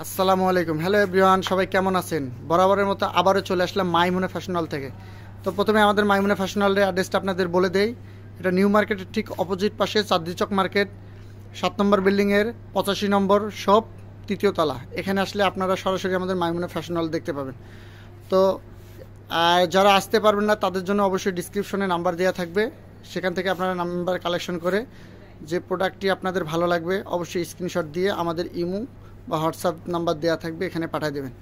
আসসালামু আলাইকুম। Hello everyone, সবাই কেমন আছেন? বরাবরের মতো আবারও চলে আসলাম মাইমুনা ফ্যাশন হল থেকে। তো প্রথমে আমাদের মাইমুনা ফ্যাশন হলের অ্যাড্রেসটা আপনাদের বলে দেই। এটা নিউ মার্কেটের ঠিক অপোজিট পাশে চাঁদনী চক মার্কেট 7 নম্বর বিল্ডিংয়ের 85 নম্বর শপ, 3য় তলা। এখানে আসলে আপনারা সরাসরি আমাদের মাইমুনা ফ্যাশন হল দেখতে পাবেন। তো যারা আসতে পারবেন না তাদের জন্য অবশ্যই ডিসক্রিপশনে নাম্বার দেওয়া থাকবে, সেখান থেকে আপনারা নাম্বার কালেকশন করে যে প্রোডাক্টটি আপনাদের ভালো লাগবে অবশ্যই স্ক্রিনশট দিয়ে আমাদের ইমো বা হোয়াটসঅ্যাপ নাম্বার দেওয়া থাকবে, এখানে পাঠিয়ে দেবেন।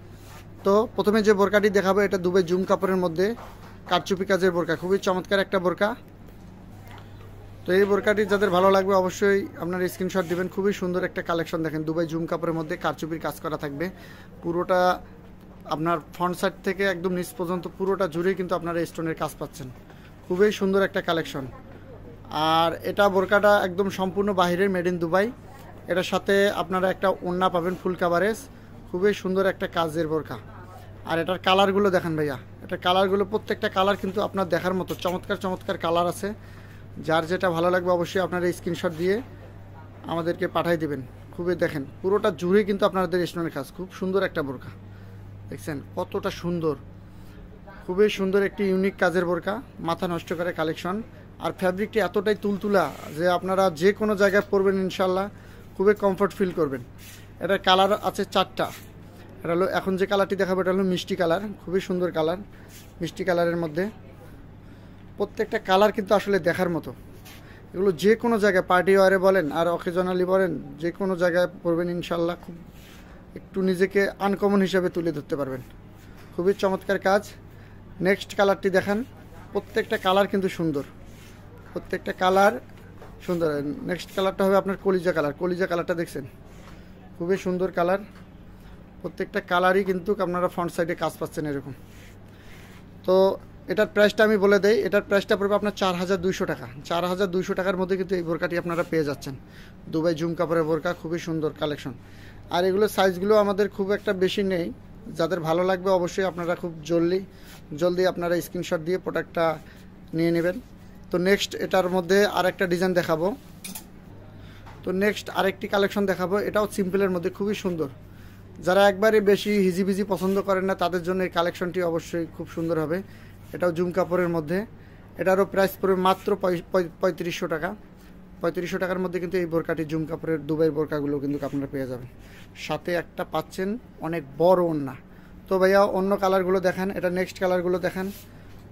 তো প্রথমে যে বোরকাটি দেখাবো এটা দুবাই জুম কাপড়ের মধ্যে কারচুপি কাজের বোরকা, খুবই চমৎকার একটা বোরকা। তো এই বোরকাটি যাদের ভালো লাগবে অবশ্যই আপনারা স্ক্রিনশট দিবেন। খুবই সুন্দর একটা কালেকশন, দেখেন দুবাই জুম কাপড়ের মধ্যে কারচুপির কাজ করা থাকবে। পুরোটা আপনার ফ্রন্ট সাইড থেকে একদম নিচ পর্যন্ত পুরোটা জুড়েই কিন্তু আপনারা স্টোনের কাজ পাচ্ছেন। খুবই সুন্দর একটা কালেকশন। আর এটা বোরকাটা একদম সম্পূর্ণ বাহিরের, মেড ইন দুবাই। এটার সাথে আপনারা একটা ওড়না পাবেন ফুল কাভারেজ, খুবই সুন্দর একটা কাজের বোরকা। আর এটার কালারগুলো দেখেন ভাইয়া, এটার কালারগুলো প্রত্যেকটা কালার কিন্তু আপনার দেখার মতো চমৎকার চমৎকার কালার আছে। যার যেটা ভালো লাগবে অবশ্যই আপনারা স্ক্রিনশট দিয়ে আমাদেরকে পাঠিয়ে দেবেন। খুবই দেখেন পুরোটা জুড়ে কিন্তু আপনাদের স্টোনের কাজ, খুব সুন্দর একটা বোরকা। দেখছেন কতটা সুন্দর, খুবই সুন্দর একটি ইউনিক কাজের বোরকা, মাথা নষ্ট করে কালেকশন। আর ফ্যাব্রিকটি এতটাই তুলতুলা যে আপনারা যে কোনো জায়গায় পরবেন ইনশাল্লাহ খুবই কমফর্ট ফিল করবেন। এটার কালার আছে 4টা। এটা হলো এখন যে কালারটি দেখাবো এটা হলো মিষ্টি কালার, খুবই সুন্দর কালার, মিষ্টি কালারের মধ্যে। প্রত্যেকটা কালার কিন্তু আসলে দেখার মতো। এগুলো যে কোনো জায়গায় পার্টি ওয়ারে বলেন আর অকেজনালি বলেন, যে কোনো জায়গায় পরবেন ইনশাল্লাহ খুব একটু নিজেকে আনকমন হিসাবে তুলে ধরতে পারবেন। খুবই চমৎকার কাজ। নেক্সট কালারটি দেখান, প্রত্যেকটা কালার কিন্তু সুন্দর, প্রত্যেকটা কালার সুন্দর। নেক্সট কালারটা হবে আপনার কলিজা কালার, কলিজা কালারটা দেখছেন খুবই সুন্দর কালার। প্রত্যেকটা কালারই কিন্তু আপনারা ফ্রন্ট সাইডে কাজ পাচ্ছেন এরকম। তো এটার প্রাইসটা আমি বলে দেই, এটার প্রাইসটা পড়বে আপনার 4200 টাকা। 4200 টাকার মধ্যে কিন্তু এই বোরকাটি আপনারা পেয়ে যাচ্ছেন। দুবাই জুম কাপড়ের বোরকা, খুবই সুন্দর কালেকশন। আর এগুলো সাইজগুলো আমাদের খুব একটা বেশি নেই, যাদের ভালো লাগবে অবশ্যই আপনারা খুব জলদি আপনারা স্ক্রিনশট দিয়ে প্রোডাক্টটা নিয়ে নেবেন। তো নেক্সট এটার মধ্যে আরেকটা ডিজাইন দেখাবো। তো নেক্সট আরেকটি কালেকশন দেখাবো, এটাও সিম্পলের মধ্যে খুবই সুন্দর। যারা একবারে বেশি হিজিবিজি পছন্দ করেন না তাদের জন্য এই কালেকশনটি অবশ্যই খুব সুন্দর হবে। এটাও জুম কাপড়ের মধ্যে, এটারও প্রাইস পড়বে মাত্র 3500 টাকা। 3500 টাকার মধ্যে কিন্তু এই বোরকাটি জুম কাপড়ের দুবাইয়ের বোরকাগুলো কিন্তু আপনারা পেয়ে যাবেন। সাথে একটা পাচ্ছেন অনেক বড় ওড়না। তো ভাইয়া অন্য কালারগুলো দেখান, এটা নেক্সট কালারগুলো দেখান।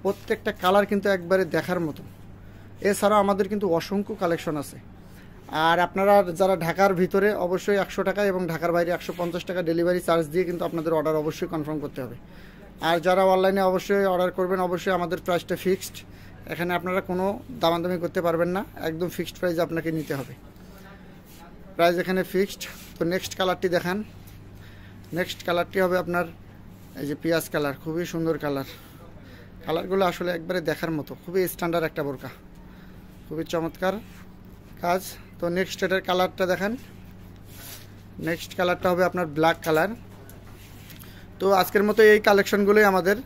প্রত্যেকটা কালার কিন্তু একবারে দেখার মতো। এছাড়াও আমাদের কিন্তু অসংখ্য কালেকশন আছে। আর আপনারা যারা ঢাকার ভিতরে অবশ্যই 100 টাকা এবং ঢাকার বাইরে 150 টাকা ডেলিভারি চার্জ দিয়ে কিন্তু আপনাদের অর্ডার অবশ্যই কনফার্ম করতে হবে। আর যারা অনলাইনে অবশ্যই অর্ডার করবেন অবশ্যই আমাদের প্রাইসটা ফিক্সড, এখানে আপনারা কোনো দামাদামি করতে পারবেন না, একদম ফিক্সড প্রাইস আপনাকে নিতে হবে, প্রাইস এখানে ফিক্সড। তো নেক্সট কালারটি দেখান, নেক্সট কালারটি হবে আপনার এই যে পিঁয়াজ কালার, খুবই সুন্দর কালার। কালারগুলো আসলে একবারে দেখার মতো, খুবই স্ট্যান্ডার্ড একটা বোরকা, খুবই চমৎকার কাজ। তো নেক্সট এটার কালারটা দেখান, নেক্সট কালারটা হবে আপনার ব্ল্যাক কালার। তো আজকের মতো এই কালেকশনগুলোই আমাদের,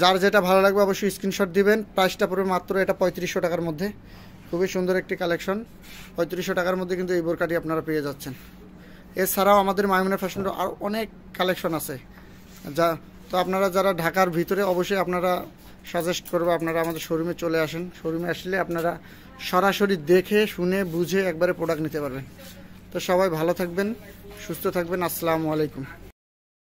যার যেটা ভালো লাগবে অবশ্যই স্ক্রিনশট দিবেন। প্রাইসটা পড়বে মাত্র এটা 3500 টাকার মধ্যে, খুবই সুন্দর একটি কালেকশন। 3500 টাকার মধ্যে কিন্তু এই বোরকাটি আপনারা পেয়ে যাচ্ছেন। এছাড়াও আমাদের মাইমুনা ফ্যাশনের আর অনেক কালেকশন আছে তো আপনারা যারা ঢাকার ভিতরে অবশ্যই আপনারা সাজেস্ট করবো আপনারা আমাদের শোরুমে চলে আসেন। শোরুমে আসলে আপনারা সরাসরি দেখে শুনে বুঝে একবারে প্রোডাক্ট নিতে পারবেন। তো সবাই ভালো থাকবেন, সুস্থ থাকবেন। আসসালামু আলাইকুম।